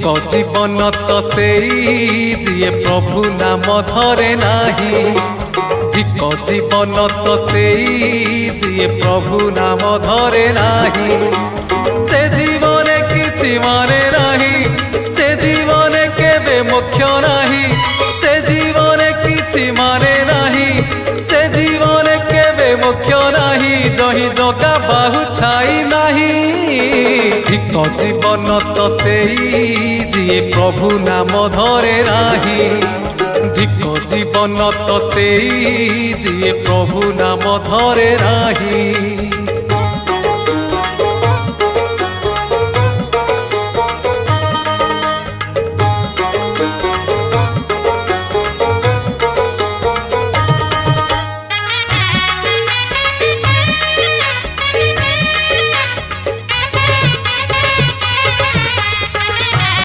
धिक जीवन तो सेई जिए प्रभु नाम धरे नाही। धिक जीवन तो सेई जिए प्रभु नाम धरे नाही। से जीवन किछि माने नाही, से जीवन केबे मोक्ष नाही। से जीवन किछि माने नाही, से जीवन केबे मोक्ष नाही। जही जगा बाहु छाई नाही। धिक जीवन तो सेई जिए प्रभु नाम धरे नाही। धिक जीवन तो सेई जिए प्रभु नाम धरे नाही।